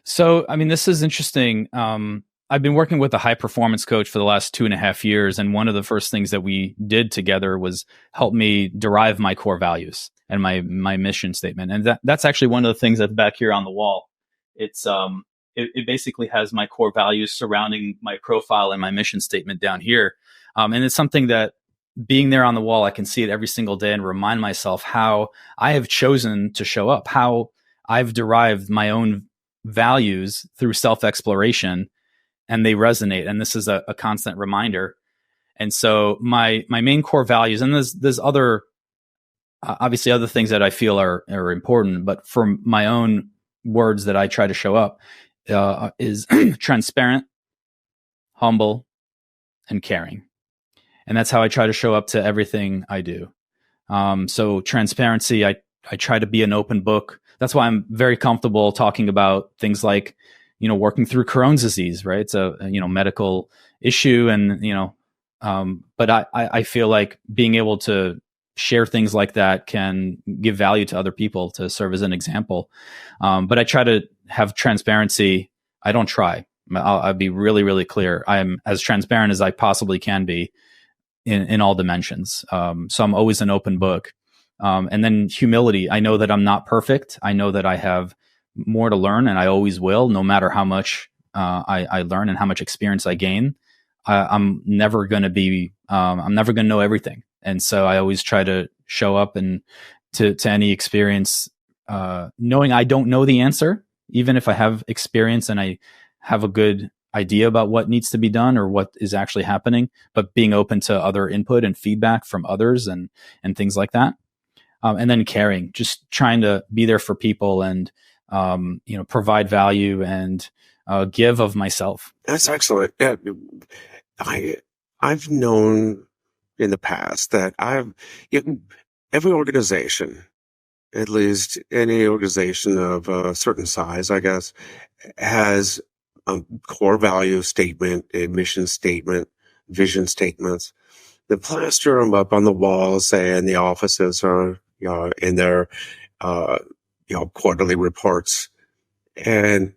So, I mean, this is interesting. I've been working with a high performance coach for the last 2.5 years. And one of the first things that we did together was help me derive my core values and my mission statement. And that's actually one of the things that's back here on the wall. It basically has my core values surrounding my profile and my mission statement down here. And it's something that being there on the wall, I can see it every single day and remind myself how I have chosen to show up, how I've derived my own values through self-exploration, and they resonate. And this is a constant reminder. And so my main core values, and there's other, obviously other things that I feel are important, but for my own words that I try to show up is transparent, humble, and caring. And that's how I try to show up to everything I do. So transparency, I try to be an open book. That's why I'm very comfortable talking about things like, working through Crohn's disease, right? It's a, medical issue. And, but I feel like being able to share things like that can give value to other people to serve as an example. But I try to have transparency. I don't try. I'll be really, really clear. I'm as transparent as I possibly can be in all dimensions. So I'm always an open book. And then humility. I know that I'm not perfect. I know that I have more to learn, and I always will, no matter how much I learn and how much experience I gain. I'm never going to know everything. And so I always try to show up and to any experience, knowing I don't know the answer, even if I have experience and I have a good idea about what needs to be done or what is actually happening, but being open to other input and feedback from others and things like that. And then caring, just trying to be there for people and, provide value and give of myself. That's excellent. Yeah, I've known in the past that every organization, at least any organization of a certain size, I guess, has a core value statement, a mission statement, vision statements. They plaster them up on the walls, say in the offices or in their quarterly reports. And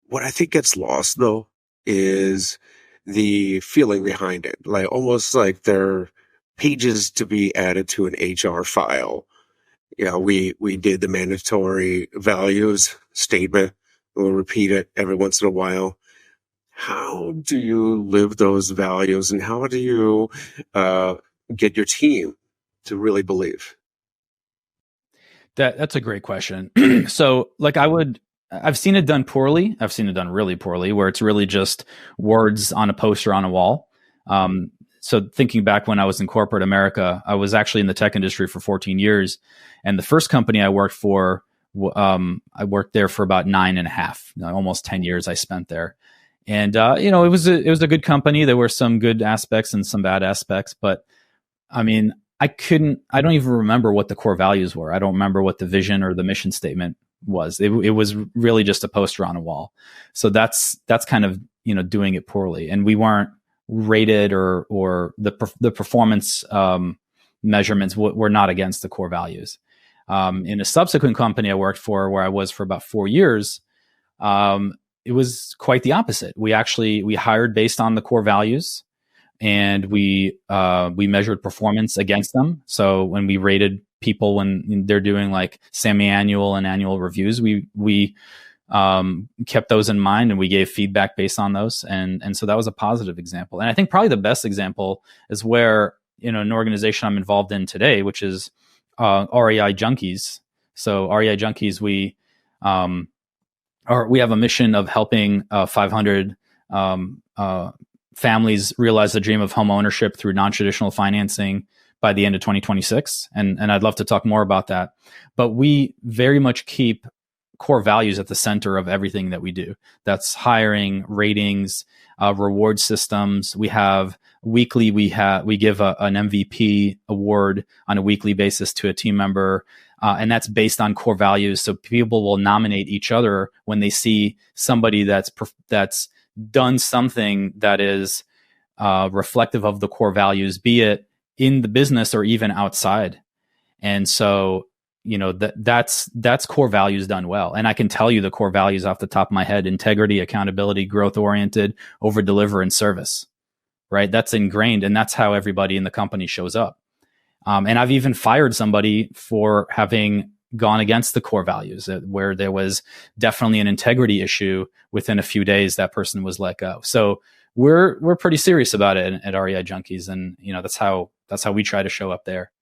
what I think gets lost though is the feeling behind it, like almost like they're pages to be added to an HR file. We did the mandatory values statement. We'll repeat it every once in a while. How do you live those values, and how do you get your team to really believe? That's a great question. So I've seen it done poorly. I've seen it done really poorly, where it's really just words on a poster on a wall. So thinking back when I was in corporate America, I was actually in the tech industry for 14 years. And the first company I worked for, I worked there for about 9.5, almost 10 years I spent there. And, it was a good company. There were some good aspects and some bad aspects, but I mean, I don't even remember what the core values were. I don't remember what the vision or the mission statement was. It was really just a poster on a wall. So that's kind of, doing it poorly. And we weren't rated or the performance, measurements were not against the core values. In a subsequent company I worked for, where I was for about 4 years, it was quite the opposite. We hired based on the core values, and we measured performance against them. So when we rated people when they're doing like semi-annual and annual reviews, we kept those in mind, and we gave feedback based on those. And so that was a positive example. And I think probably the best example is where, an organization I'm involved in today, which is REIjunkies. So REIjunkies, we have a mission of helping 500 families realize the dream of home ownership through non-traditional financing by the end of 2026. And I'd love to talk more about that. But we very much keep core values at the center of everything that we do. That's hiring, ratings, reward systems. We have weekly, we give an MVP award on a weekly basis to a team member. And that's based on core values. So people will nominate each other when they see somebody that's done something that is reflective of the core values, be it in the business or even outside. And so that's core values done well. And I can tell you the core values off the top of my head: integrity, accountability, growth oriented, over deliver, and service. Right. That's ingrained. And that's how everybody in the company shows up. And I've even fired somebody for having gone against the core values, where there was definitely an integrity issue. Within a few days, that person was let go. So we're pretty serious about it at REI Junkies. And, that's how we try to show up there.